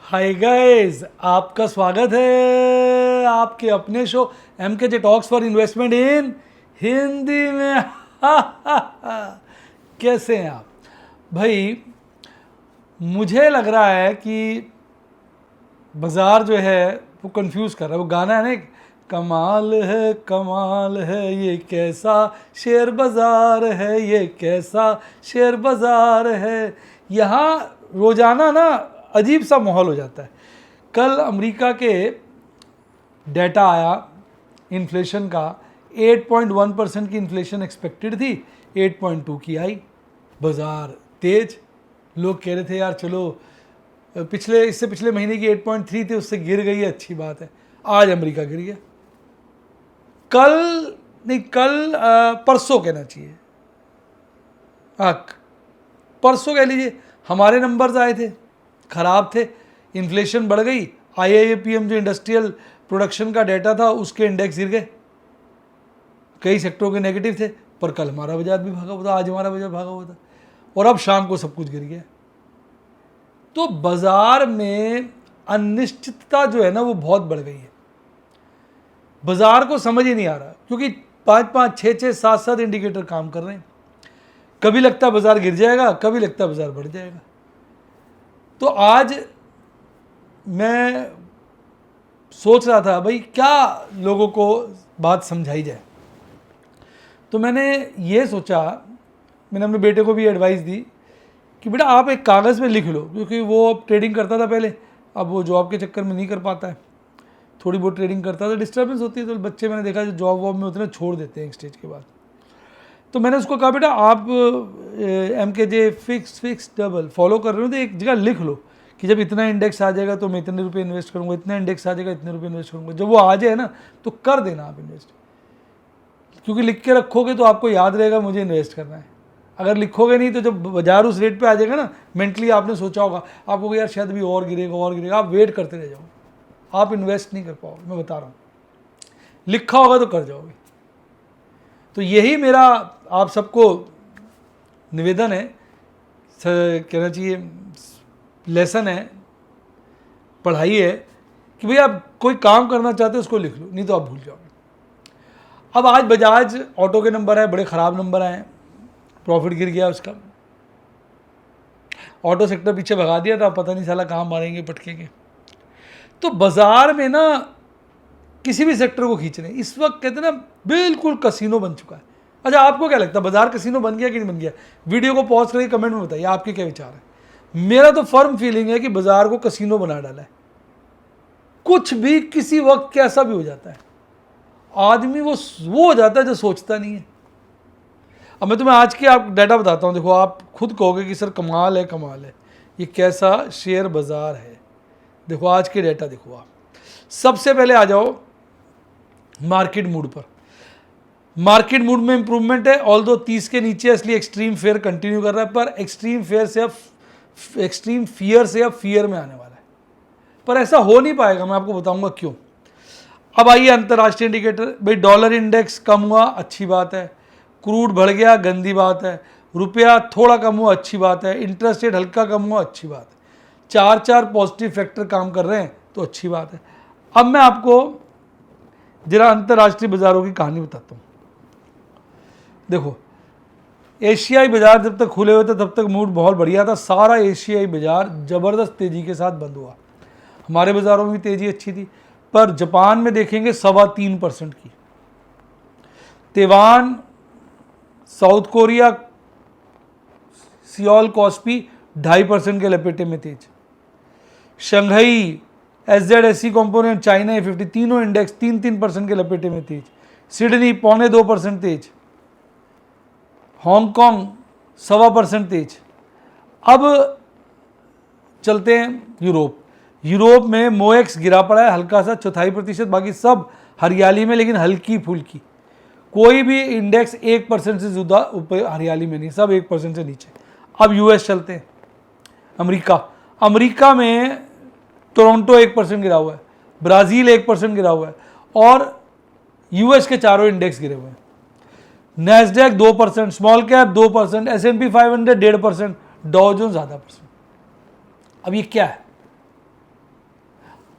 Hi guys, आपका स्वागत है आपके अपने show MKJ talks for investment इन हिंदी में। कैसे हैं आप भाई? मुझे लग रहा है कि बाजार जो है वो कंफ्यूज कर रहा है। वो गाना है ना, कमाल है ये कैसा शेयर बाजार है, ये कैसा शेयर बाजार है। यहाँ रोजाना ना अजीब सा माहौल हो जाता है। कल अमेरिका के डेटा आया इन्फ्लेशन का, 8.1% की इन्फ्लेशन एक्सपेक्टेड थी, 8.2 की आई। बाजार तेज, लोग कह रहे थे यार चलो इससे पिछले महीने की 8.3 थी, उससे गिर गई है, अच्छी बात है। आज अमेरिका गिर गया। परसों कहना चाहिए, परसों कह लीजिए, हमारे नंबर्स आए थे, खराब थे, इन्फ्लेशन बढ़ गई। IIPM जो इंडस्ट्रियल प्रोडक्शन का डेटा था उसके इंडेक्स गिर गए, कई सेक्टरों के नेगेटिव थे। पर कल हमारा बाजार भी भागा हुआ था, आज हमारा बाजार भागा हुआ था, और अब शाम को सब कुछ गिर गया। तो बाजार में अनिश्चितता जो है ना वो बहुत बढ़ गई है। बाजार को समझ ही नहीं आ रहा, क्योंकि 5-5, 6-6, 7-7 इंडिकेटर काम कर रहे हैं। कभी लगता है बाजार गिर जाएगा, कभी लगता है बाजार बढ़ जाएगा। तो आज मैं सोच रहा था भाई क्या लोगों को बात समझाई जाए। तो मैंने ये सोचा, मैंने अपने बेटे को भी एडवाइस दी कि बेटा आप एक कागज़ में लिख लो, क्योंकि वो अब ट्रेडिंग करता था पहले, अब वो जॉब के चक्कर में नहीं कर पाता है। थोड़ी बहुत ट्रेडिंग करता था, डिस्टर्बेंस होती है, तो बच्चे मैंने देखा जो जॉब वॉब में होते हैं छोड़ देते हैं एक स्टेज के बाद। तो मैंने उसको कहा बेटा आप MKJ फिक्स डबल फॉलो कर रहे हो तो एक जगह लिख लो कि जब इतना इंडेक्स आ जाएगा तो मैं इतने रुपए इन्वेस्ट करूँगा, इतना इंडेक्स आ जाएगा इतने रुपए इन्वेस्ट करूँगा। जब वो आ जाए ना तो कर देना आप इन्वेस्ट, क्योंकि लिख के रखोगे तो आपको याद रहेगा मुझे इन्वेस्ट करना है। अगर लिखोगे नहीं तो जब बाजार उस रेट पे आ जाएगा ना, मेंटली आपने सोचा होगा, आपको यार शायद भी और गिरेगा, आप वेट करते रह जाओगे, आप इन्वेस्ट नहीं कर पाओगे। मैं बता रहा हूँ, लिखा होगा तो कर जाओगे। तो यही मेरा आप सबको निवेदन है, कहना चाहिए लेसन है, पढ़ाई है, कि भाई आप कोई काम करना चाहते हो उसको लिख लो, नहीं तो आप भूल जाओगे। अब आज बजाज ऑटो के नंबर है, बड़े ख़राब नंबर आए, प्रॉफिट गिर गया उसका। ऑटो सेक्टर पीछे भगा दिया था, पता नहीं साला कहाँ मारेंगे पटकेंगे। तो बाजार में ना किसी भी सेक्टर को खींच रहे हैं इस वक्त, कहते हैं ना बिल्कुल कसीनो बन चुका है। अच्छा, आपको क्या लगता है बाजार कसीनो बन गया कि नहीं बन गया? वीडियो को पॉज करके कमेंट में बताइए आपके क्या विचार है। मेरा तो फर्म फीलिंग है कि बाजार को कसीनो बना डाला है। कुछ भी किसी वक्त कैसा भी हो जाता है, आदमी वो हो जाता है जो सोचता नहीं है। अब मैं तुम्हें आज की आप डाटा बताता हूँ, देखो आप खुद कहोगे कि सर कमाल है, ये कैसा शेयर बाजार है। देखो आज के डाटा देखो आप। सबसे पहले आ जाओ मार्केट मूड पर। मार्केट मूड में इंप्रूवमेंट है, ऑल्दो 30 के नीचे, इसलिए एक्सट्रीम फेयर कंटिन्यू कर रहा है, पर एक्सट्रीम फियर से अब फियर में आने वाला है। पर ऐसा हो नहीं पाएगा, मैं आपको बताऊंगा क्यों। अब आइए अंतर्राष्ट्रीय इंडिकेटर। भाई डॉलर इंडेक्स कम हुआ, अच्छी बात है। क्रूड बढ़ गया, गंदी बात है। रुपया थोड़ा कम हुआ, अच्छी बात है। इंटरेस्ट रेट हल्का कम हुआ, अच्छी बात है। 4 पॉजिटिव फैक्टर काम कर रहे हैं तो अच्छी बात है। अब मैं आपको जरा अंतर्राष्ट्रीय बाजारों की कहानी बताता हूँ। देखो एशियाई बाजार जब तक खुले हुए थे तब तक मूड बहुत बढ़िया था, सारा एशियाई बाजार ज़बरदस्त तेज़ी के साथ बंद हुआ। हमारे बाज़ारों में भी तेज़ी अच्छी थी, पर जापान में देखेंगे 3.25% की। Taiwan, South Korea, Seoul KOSPI 2.5% के लपेटे में तेज। Shanghai, SZSE component, China A50 तीनों इंडेक्स 3% के लपेटे में तेज। सिडनी 2.25% तेज। हांगकांग 1.25% तेज। अब चलते हैं यूरोप में मोएक्स गिरा पड़ा है हल्का सा, 0.25%, बाकी सब हरियाली में, लेकिन हल्की फुल्की। कोई भी इंडेक्स 1% से ज़्यादा ऊपर हरियाली में नहीं, सब 1% से नीचे। अब US चलते हैं। अमेरिका में टोरंटो 1% गिरा हुआ है, ब्राज़ील 1% गिरा हुआ है, और US के चारों इंडेक्स गिरे हुए हैं। नैस्डैक 2%, स्मॉल कैप 2%, S&P 500 1.5%, डॉ जोन्स 0.5%। अब ये क्या है?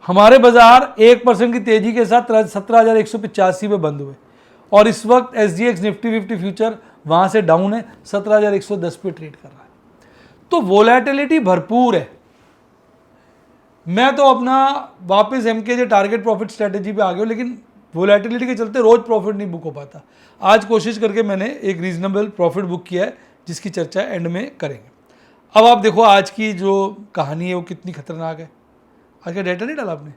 हमारे बाजार 1% की तेजी के साथ 17,185 पे बंद हुए और इस वक्त SGX निफ्टी 50 फ्यूचर वहां से डाउन है, 17,110 पे ट्रेड कर रहा है। तो वोलेटिलिटी भरपूर है। मैं तो अपना वापस MKJ टारगेट प्रॉफिट स्ट्रेटेजी पे आ गया हूं, लेकिन वोलेटिलिटी के चलते रोज प्रॉफिट नहीं बुक हो पाता। आज कोशिश करके मैंने एक रीजनेबल प्रॉफिट बुक किया है, जिसकी चर्चा एंड में करेंगे। अब आप देखो आज की जो कहानी है वो कितनी खतरनाक है। आज का डेटा नहीं डाला आपने?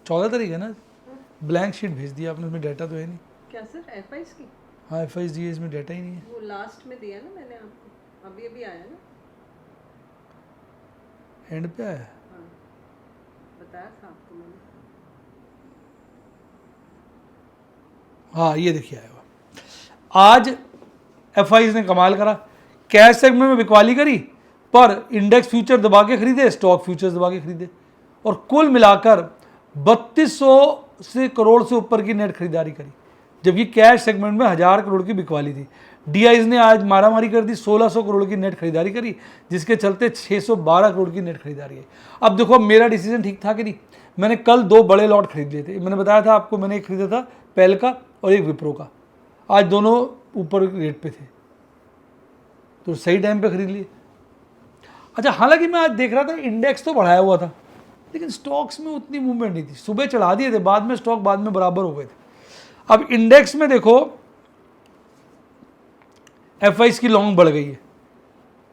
14 तारीख है ना, ब्लैंक शीट भेज दिया आपने, उसमें डेटा तो है नहीं। क्या सर, FIs की? हाँ FIs दिए, इसमें डेटा ही नहीं है। वो लास्ट में दिया ना मैंने आपको, अभी आया ना, एंड पे आया। हाँ बताया था आपको मैंने। हाँ ये देखिए आया हुआ। आज FIs ने कमाल करा, कैश सेगमेंट में बिकवाली करी, पर इंडेक्स फ्यूचर दबा के खरीदे, स्टॉक फ्यूचर्स दबा के खरीदे, और कुल मिलाकर 3200 करोड़ से ऊपर की नेट खरीदारी करी, जबकि कैश सेगमेंट में 1000 करोड़ की बिकवाली थी। DIs ने आज मारामारी कर दी, 1600 करोड़ की नेट खरीदारी करी, जिसके चलते 612 करोड़ की नेट खरीदारी है। अब देखो मेरा डिसीजन ठीक था कि नहीं। मैंने कल 2 बड़े लॉट खरीद लिए थे, मैंने बताया था आपको, मैंने एक खरीदा था पेल का और एक विप्रो का। आज दोनों ऊपर रेट पे थे, तो सही टाइम पे खरीद लिए। अच्छा, हालांकि मैं आज देख रहा था इंडेक्स तो बढ़ाया हुआ था, लेकिन स्टॉक्स में उतनी मूवमेंट नहीं थी। सुबह चढ़ा दिए थे, बाद में स्टॉक बाद में बराबर हो गए थे। अब इंडेक्स में देखो FIs की लॉन्ग बढ़ गई है,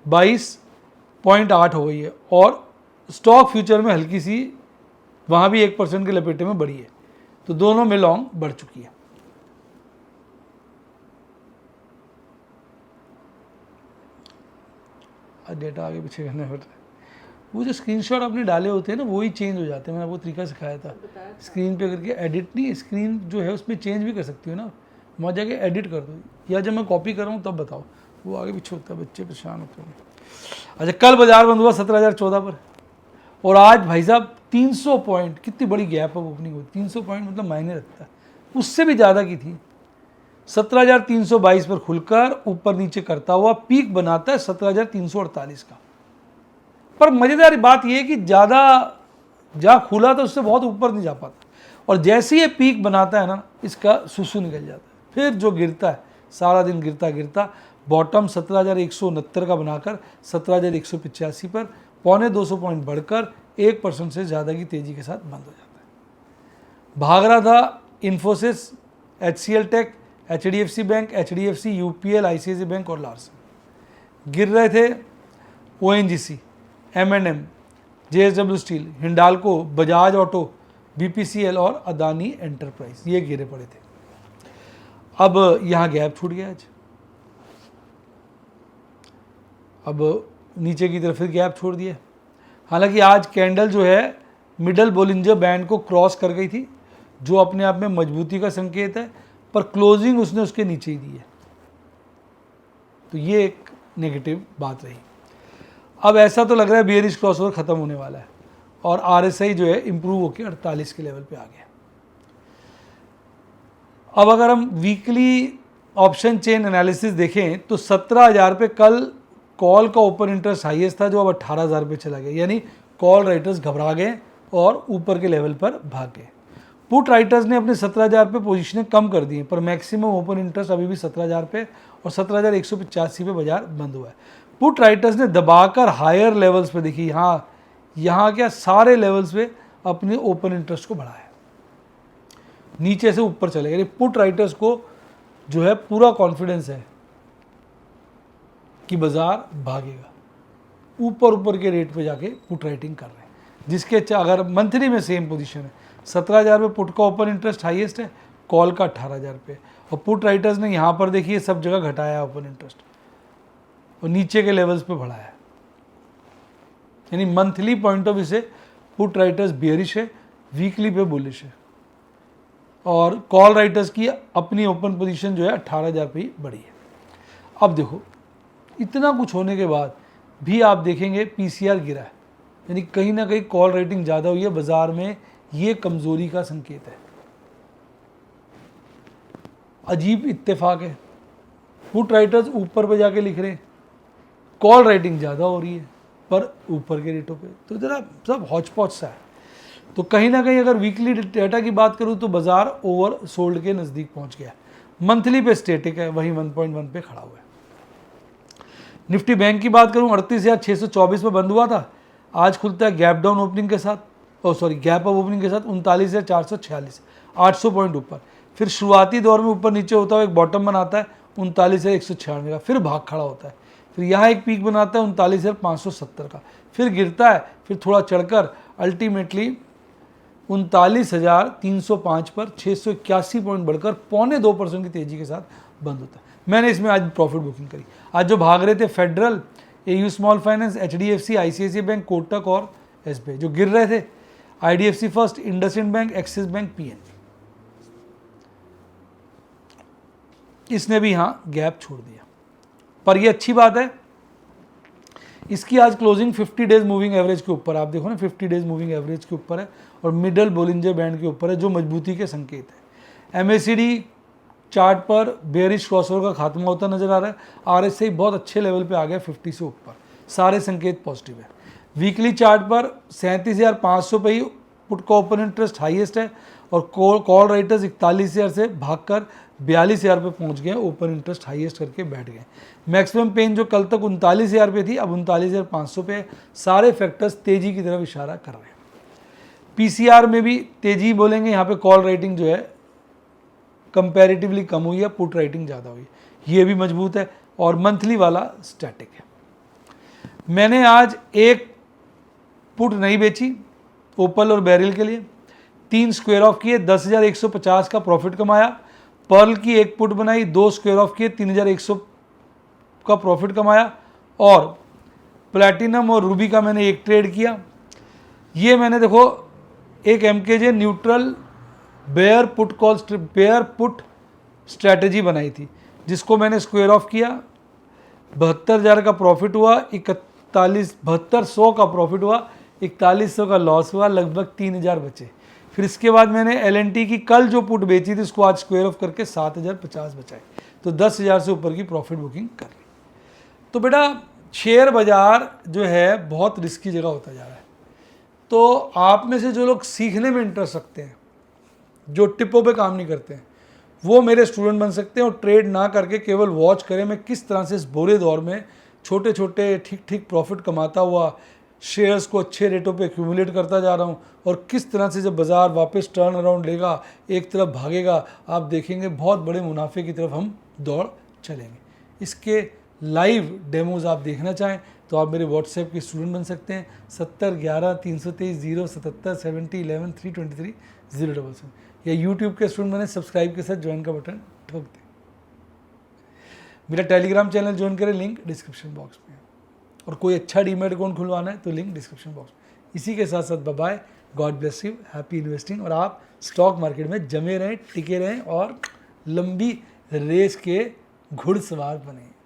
22.8 हो गई है, और स्टॉक फ्यूचर में हल्की सी वहां भी 1% के लपेटे में बढ़ी है, तो दोनों में लॉन्ग बढ़ चुकी है। डेटा आगे पीछे करना पड़ रहा है। वो जो स्क्रीनशॉट आपने डाले होते हैं ना, वही चेंज हो जाते हैं। मैंने आपको तरीका सिखाया था, स्क्रीन पे करके एडिट नहीं, स्क्रीन जो है उसमें चेंज भी कर सकती हो ना, वहाँ जाके एडिट कर दो, या जब मैं कॉपी कर रहा हूँ तब बताओ। वो आगे पीछे होता है, बच्चे परेशान होते हैं। अच्छा, कल बाजार बंद हुआ 17,014 पर, और आज भाई साहब 300 पॉइंट, कितनी बड़ी गैप है ओपनिंग हुई, 300 पॉइंट मतलब मायने रखता है, उससे भी ज़्यादा की थी। 17,322 पर खुलकर ऊपर नीचे करता हुआ पीक बनाता है 17,348 का। पर मज़ेदार बात यह है कि ज़्यादा जहाँ खुला था उससे बहुत ऊपर नहीं जा पाता, और जैसे ही ये पीक बनाता है ना, इसका सुसु निकल जाता है। फिर जो गिरता है, सारा दिन गिरता गिरता बॉटम 17,169 का बनाकर 17,185 पर 250 पॉइंट बढ़कर 1% से ज़्यादा की तेज़ी के साथ बंद हो जाता है। भाग रहा था Infosys, HCL tech, HDFC bank, HDFC, UPL, ICICI bank और लार्सन। गिर रहे थे ONGC, M&M, JSW steel, Hindalco, Bajaj auto, BPCL और अदानी एंटरप्राइज, ये गिरे पड़े थे। अब यहाँ गैप छूट गया आज, अब नीचे की तरफ फिर गैप छोड़ दिया। हालांकि आज कैंडल जो है मिडल बोलिंजर बैंड को क्रॉस कर गई थी, जो अपने आप में मजबूती का संकेत है, पर क्लोजिंग उसने उसके नीचे ही दी है, तो ये एक नेगेटिव बात रही। अब ऐसा तो लग रहा है बियरिश क्रॉसओवर खत्म होने वाला है, और RSI जो है इंप्रूव होकर 48 के लेवल पे आ गया। अब अगर हम वीकली ऑप्शन चेन एनालिसिस देखें तो 17,000 पे कल कॉल का ओपन इंटरेस्ट हाईएस्ट था, जो अब 18,000 पे चला गया, यानी कॉल राइटर्स घबरा गए और ऊपर के लेवल पर भाग गए। पुट राइटर्स ने अपने 17,000 पे पोजीशनें कम कर दी हैं, पर मैक्सिमम ओपन इंटरेस्ट अभी भी 17,000 पे और 17,185 पे बाजार बंद हुआ है। पुट राइटर्स ने दबाकर हायर लेवल्स पे, देखिए यहाँ क्या सारे लेवल्स पे अपने ओपन इंटरेस्ट को बढ़ाया, नीचे से ऊपर चले गए। पुट राइटर्स को जो है पूरा कॉन्फिडेंस है कि बाजार भागेगा, ऊपर के रेट पे जाके पुट राइटिंग कर रहे हैं, जिसके अगर मंथली में सेम पोजीशन है, 17,000 पे पुट का ओपन इंटरेस्ट हाईएस्ट है, कॉल का 18,000 पे, और पुट राइटर्स ने यहाँ पर देखिए सब जगह घटाया ओपन इंटरेस्ट और नीचे के लेवल्स पे बढ़ाया, यानी मंथली पॉइंट ऑफ व्यू से पुट राइटर्स बियरिश है, वीकली पे बुलिश है, और कॉल राइटर्स की अपनी ओपन पोजीशन जो है 18,000 पे ही बढ़ी है। अब देखो इतना कुछ होने के बाद भी आप देखेंगे PCR गिरा है, यानी कहीं ना कहीं कॉल रेटिंग ज़्यादा हुई है बाजार में, ये कमज़ोरी का संकेत है। अजीब इत्तेफाक है, पुट राइटर्स ऊपर पे जाके लिख रहे हैं, कॉल राइटिंग ज़्यादा हो रही है, पर ऊपर के रेटों पे, तो जरा सब हौच पौच सा है। तो कहीं ना कहीं अगर वीकली डेटा की बात करूँ तो बाजार ओवर सोल्ड के नज़दीक पहुंच गया है। मंथली पे स्टेटिक है, वहीं 1.1 पे खड़ा हुआ है। निफ्टी बैंक की बात करूँ 38,624 पे बंद हुआ था, आज खुलता है गैप डाउन ओपनिंग के साथ, गैप अप ओपनिंग के साथ 39,446, 800 पॉइंट ऊपर। फिर शुरुआती दौर में ऊपर नीचे होता है, एक बॉटम बनाता है 39,196 का, फिर भाग खड़ा होता है, फिर यहाँ एक पीक बनाता है 39,570 का, फिर गिरता है, फिर थोड़ा चढ़कर अल्टीमेटली 39,305 पर 681 पॉइंट बढ़कर 0.25% की तेजी के साथ बंद होता है। मैंने इसमें आज प्रॉफिट बुकिंग करी। आज जो भाग रहे थे federal, AU small finance, HDFC, ICICI bank, Kotak और SBI। जो गिर रहे थे IDFC first, IndusInd bank, axis bank, PNB। इसने भी यहाँ गैप छोड़ दिया, पर ये अच्छी बात है, इसकी आज क्लोजिंग 50 डेज मूविंग एवरेज के ऊपर, आप देखो ना 50 डेज मूविंग एवरेज के ऊपर है और मिडल बोलिंजर बैंड के ऊपर है, जो मजबूती के संकेत है। MACD चार्ट पर बेयरिश क्रॉसओवर का खात्मा होता नजर आ रहा है। RSI बहुत अच्छे लेवल पे आ गया 50 से ऊपर, सारे संकेत पॉजिटिव है। वीकली चार्ट पर 37,500 पे ही पुट का ओपन इंटरेस्ट हाईएस्ट है और कॉल राइटर्स 41,000 से भागकर 42,000 पे पहुंच गए, ओपन इंटरेस्ट हाईएस्ट करके बैठ गए। मैक्सिमम पेन जो कल तक 39,000 पे थी, अब 39,500 पे है। सारे फैक्टर्स तेजी की तरफ इशारा कर रहे हैं। PCR में भी तेजी बोलेंगे, यहाँ पे कॉल राइटिंग जो है कंपैरेटिवली कम हुई है, पुट राइटिंग ज़्यादा हुई है, ये भी मजबूत है और मंथली वाला स्टैटिक है। मैंने आज एक पुट नहीं बेची ओपल और बैरिल के लिए, 3 स्क्वायर ऑफ किए, 10,150 का प्रॉफिट कमाया। पर्ल की एक पुट बनाई, 2 स्क्वायर ऑफ किए, 3,100 का प्रॉफिट कमाया। और प्लैटिनम और रूबी का मैंने एक ट्रेड किया। ये मैंने देखो एक MKJ neutral bear put strategy बनाई थी, जिसको मैंने स्क्वायर ऑफ किया, 72,000 का प्रॉफिट हुआ, 72,100 का प्रॉफिट हुआ, 4100 का लॉस हुआ, लगभग 3,000 बचे। फिर इसके बाद मैंने LNT की कल जो पुट बेची थी उसको आज स्क्वायर ऑफ करके 7,050 बचाए, तो 10,000 से ऊपर की प्रॉफिट बुकिंग कर ली। तो बेटा शेयर बाजार जो है बहुत रिस्की जगह होता जा रहा है। तो आप में से जो लोग सीखने में इंटरेस्ट रखते हैं, जो टिपों पे काम नहीं करते हैं, वो मेरे स्टूडेंट बन सकते हैं और ट्रेड ना करके केवल वॉच करें मैं किस तरह से इस बुरे दौर में छोटे छोटे ठीक प्रॉफिट कमाता हुआ शेयर्स को अच्छे रेटों पे एक्यूमुलेट करता जा रहा हूँ, और किस तरह से जब बाज़ार वापस टर्न अराउंड लेगा, एक तरफ भागेगा, आप देखेंगे बहुत बड़े मुनाफे की तरफ हम दौड़ चलेंगे। इसके लाइव डेमोज आप देखना चाहें तो आप मेरे व्हाट्सएप के स्टूडेंट बन सकते हैं। 7011-323-077-7311-323-077 या यूट्यूब के स्टूडेंट बने, सब्सक्राइब के साथ ज्वाइन का बटन ठोक दें। मेरा टेलीग्राम चैनल ज्वाइन करें, लिंक डिस्क्रिप्शन बॉक्स में है। और कोई अच्छा डीमैट अकाउंट खुलवाना है तो लिंक डिस्क्रिप्शन बॉक्स में। इसी के साथ साथ bye bye, God bless you, happy investing, और आप स्टॉक मार्केट में जमे रहें, टिके रहें और लंबी रेस के घुड़सवार बने।